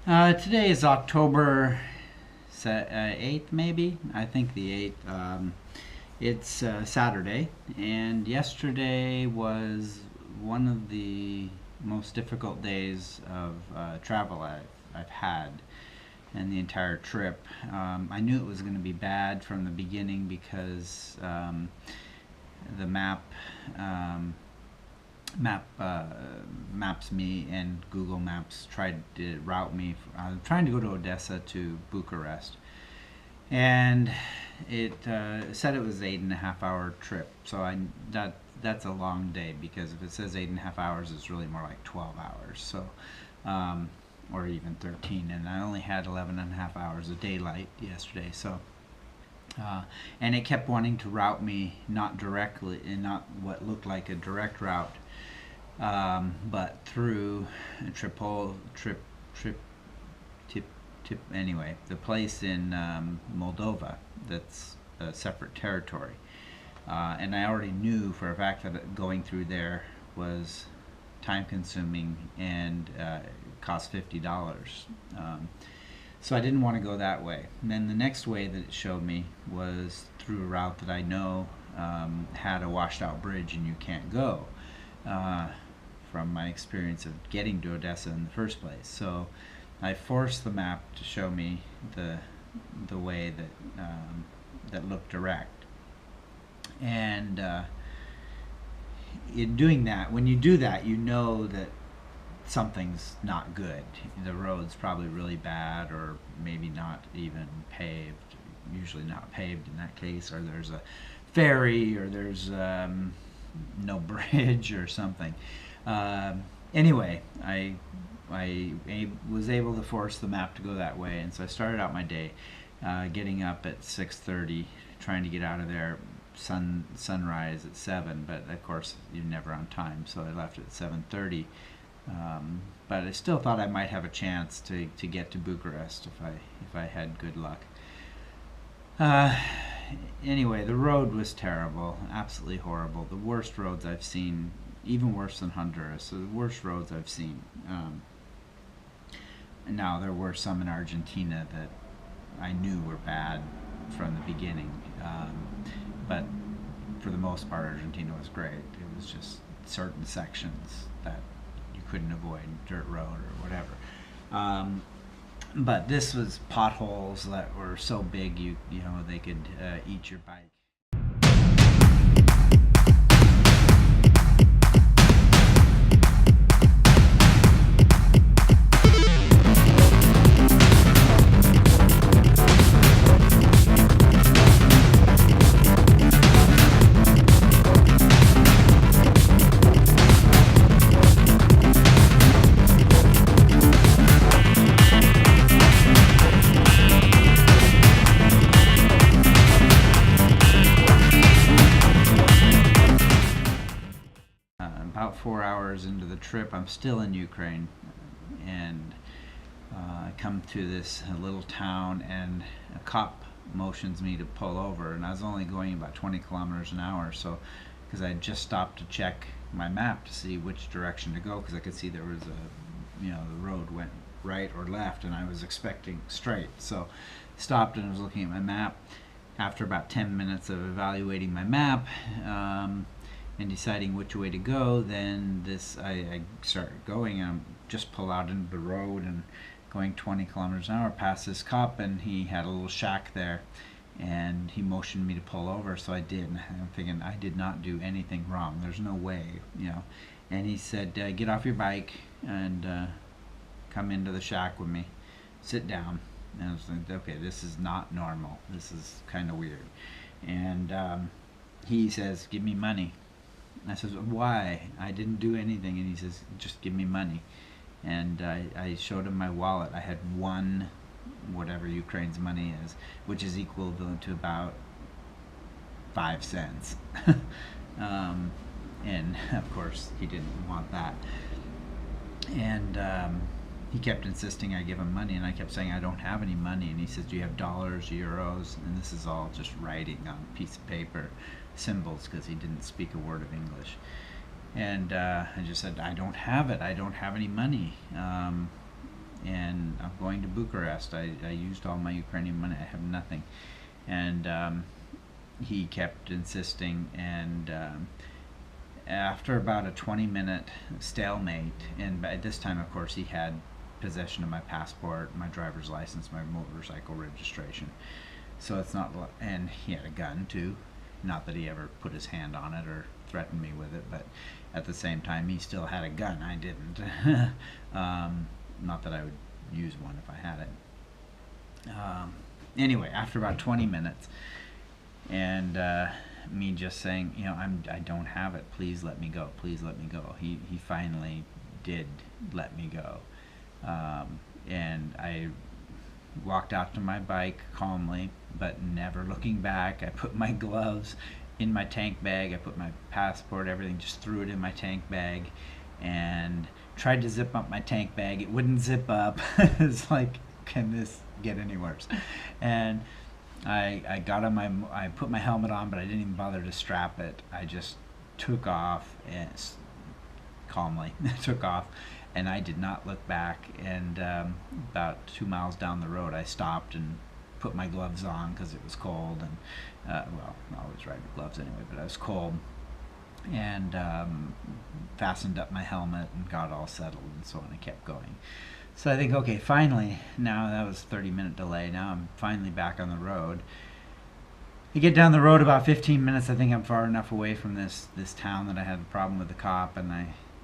Today is October 8th, maybe. I think the 8th. It's Saturday, and yesterday was one of the most difficult days of travel I've had and the entire trip. I knew it was going to be bad from the beginning because the um, maps me and Google Maps tried to route me. I'm trying to go to Odessa to Bucharest, and it said it was 8.5 hour trip. So that's a long day because if it says 8.5 hours, it's really more like 12 hours. So, or even 13, and I only had 11.5 hours of daylight yesterday. So and it kept wanting to route me not directly, and not what looked like a direct route, but through Tripol, Trip, Tip, anyway, the place in Moldova that's a separate territory. And I already knew for a fact that going through there was time consuming and cost $50. So I didn't want to go that way. And then the next way that it showed me was through a route that I know had a washed out bridge and you can't go, from my experience of getting to Odessa in the first place. So I forced the map to show me the way that looked direct. And in doing that, when you do that, you know that something's not good. The road's probably really bad, or maybe not even paved. Usually not paved in that case, or there's a ferry, or there's no bridge or something. Anyway, I was able to force the map to go that way, and so I started out my day getting up at 6:30, trying to get out of there sunrise at 7. But of course, you're never on time, so I left at 7:30. But I still thought I might have a chance to get to Bucharest if I had good luck. Uh, anyway, the road was terrible, absolutely horrible. The worst roads I've seen, even worse than Honduras. So the worst roads I've seen. Now there were some in Argentina that I knew were bad from the beginning, but for the most part, Argentina was great. It was just certain sections that you couldn't avoid, dirt road or whatever. But this was potholes that were so big you know they could eat your bike. About 4 hours into the trip, I'm still in Ukraine, and I come to this little town, and a cop motions me to pull over, and I was only going about 20 kilometers an hour, so because I had just stopped to check my map to see which direction to go, because I could see there was the road went right or left, and I was expecting straight, so stopped and was looking at my map. After about 10 minutes of evaluating my map, and deciding which way to go, then I started going, and I just pull out into the road and going 20 kilometers an hour past this cop, and he had a little shack there, and he motioned me to pull over, so I did. And I'm thinking I did not do anything wrong. There's no way. And he said, "Get off your bike and come into the shack with me. Sit down." And I was like, "Okay, this is not normal. This is kind of weird." And he says, "Give me money." I says, "Why? I didn't do anything." And he says, "Just give me money." And I showed him my wallet. I had one, whatever Ukraine's money is, which is equivalent to about 5 cents. And of course, he didn't want that. And he kept insisting I give him money, and I kept saying I don't have any money. And he says, "Do you have dollars, euros?" And this is all just writing on a piece of paper, symbols, because he didn't speak a word of English. And I just said, "I don't have it. I don't have any money." and I'm going to Bucharest. I used all my Ukrainian money. I have nothing. And he kept insisting, and after about a 20-minute stalemate, and by this time, of course, he had possession of my passport, my driver's license, my motorcycle registration. So it's not, and he had a gun too. Not that he ever put his hand on it or threatened me with it, but at the same time, he still had a gun. I didn't. Not that I would use one if I had it. Anyway, after about 20 minutes, and me just saying, I don't have it. Please let me go. Please let me go. He finally did let me go, and I walked out to my bike calmly, but never looking back. I put my gloves in my tank bag. I put my passport, everything, just threw it in my tank bag, and tried to zip up my tank bag. It wouldn't zip up. It's like, can this get any worse? And I got on I put my helmet on, but I didn't even bother to strap it. I just took off and calmly took off, and I did not look back. And about 2 miles down the road, I stopped and put my gloves on because it was cold, and well, I always ride with gloves anyway, but I was cold, and fastened up my helmet and got all settled and so on, and kept going. So I think, okay, finally, now that was a 30-minute delay, now I'm finally back on the road. You get down the road about 15 minutes, I think I'm far enough away from this town that I had a problem with the cop, and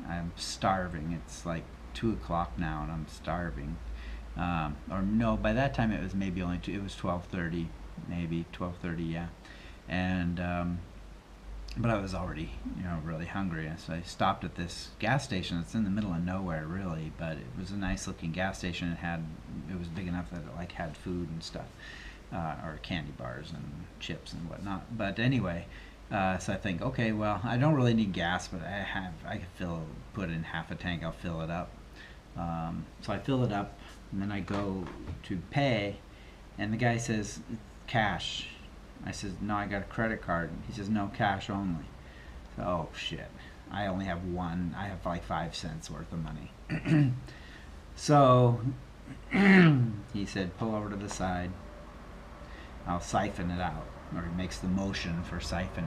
I'm starving. It's like 2 o'clock now, and I'm starving. Or no, by that time it was maybe only it was 12:30, maybe 12:30, yeah. And but I was already, really hungry. So I stopped at this gas station. It's in the middle of nowhere, really, but it was a nice-looking gas station. It was big enough that it had food and stuff, or candy bars and chips and whatnot. But anyway, so I think, okay, well, I don't really need gas, but I can put in half a tank. I'll fill it up. So I fill it up, and then I go to pay, and the guy says, cash. I says, no, I got a credit card. He says, no, cash only. So, oh shit, I only have one. I have like 5 cents worth of money. So he said, pull over to the side. I'll siphon it out. Or he makes the motion for siphoning.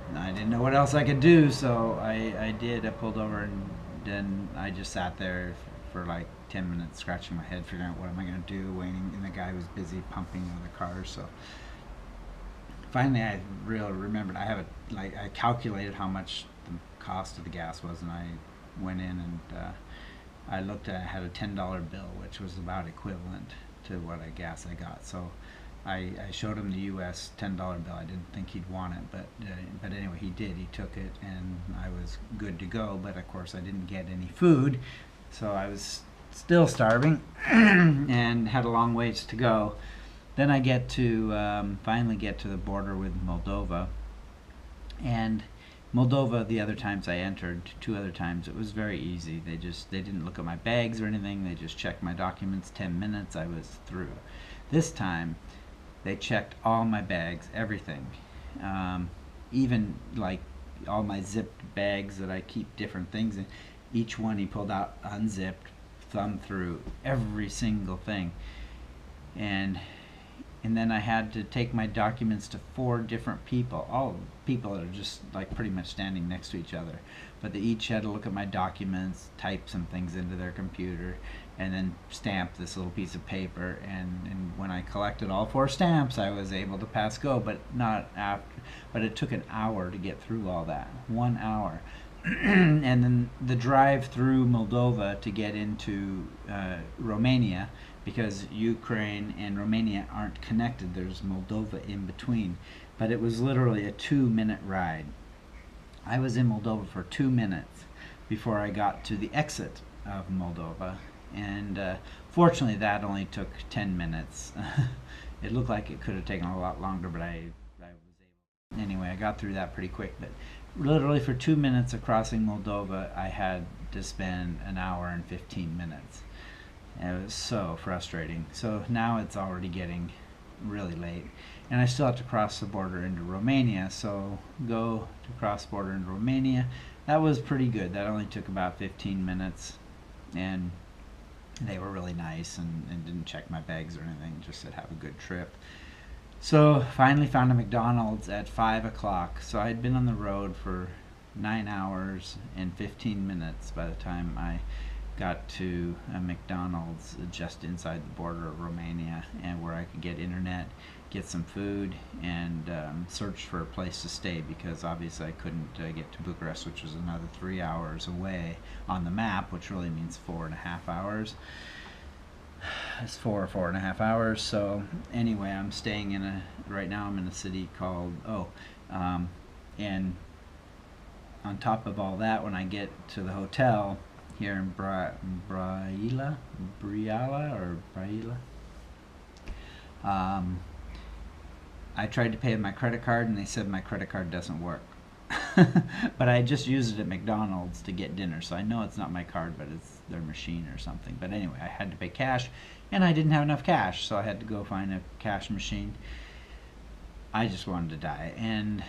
And I didn't know what else I could do, so I did. I pulled over, and then I just sat there for like 10 minutes scratching my head, figuring out what am I going to do, waiting, and the guy was busy pumping other cars. So finally I really remembered. I calculated how much the cost of the gas was, and I went in and I looked at, I had a $10 bill, which was about equivalent to what gas I got. So I showed him the US $10 bill. I didn't think he'd want it, but anyway, he did. He took it, and I was good to go. But of course, I didn't get any food, so I was still starving and had a long ways to go. Then I finally get to the border with Moldova, and Moldova, the other times I entered, 2 other times, it was very easy. They didn't look at my bags or anything. They just checked my documents. 10 minutes, I was through. This time, they checked all my bags, everything, even like all my zipped bags that I keep different things in. Each one he pulled out, unzipped, thumbed through every single thing, and then I had to take my documents to 4 different people, all people that are just like pretty much standing next to each other, but they each had to look at my documents, type some things into their computer, and then stamp this little piece of paper. And when I collected all 4 stamps, I was able to pass go, but it took an hour to get through all that. 1 hour. And then the drive through Moldova to get into Romania, because Ukraine and Romania aren't connected. There's Moldova in between. But it was literally a 2-minute ride. I was in Moldova for 2 minutes before I got to the exit of Moldova. And fortunately, that only took 10 minutes. It looked like it could have taken a lot longer, but I was able. Anyway, I got through that pretty quick. But literally for 2 minutes of crossing Moldova, I had to spend 1 hour and 15 minutes. And it was so frustrating. So now it's already getting really late, and I still have to cross the border into Romania. So go to cross border into Romania. That was pretty good. That only took about 15 minutes, and They were really nice and didn't check my bags or anything, just said have a good trip. So finally found a McDonald's at 5 o'clock. So I'd been on the road for 9 hours and 15 minutes by the time I got to a McDonald's just inside the border of Romania, and where I could get internet, get some food, and search for a place to stay, because obviously I couldn't get to Bucharest, which was another 3 hours away on the map, which really means 4.5 hours. It's 4.5 hours. So anyway, I'm staying right now I'm in a city called, and on top of all that, when I get to the hotel here in Brăila, I tried to pay with my credit card, and they said my credit card doesn't work. But I just used it at McDonald's to get dinner, so I know it's not my card, but it's their machine or something. But anyway, I had to pay cash, and I didn't have enough cash, so I had to go find a cash machine. I just wanted to die, and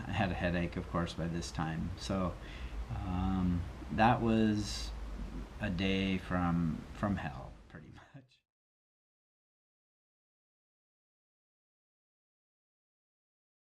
I had a headache, of course, by this time. So that was a day from hell.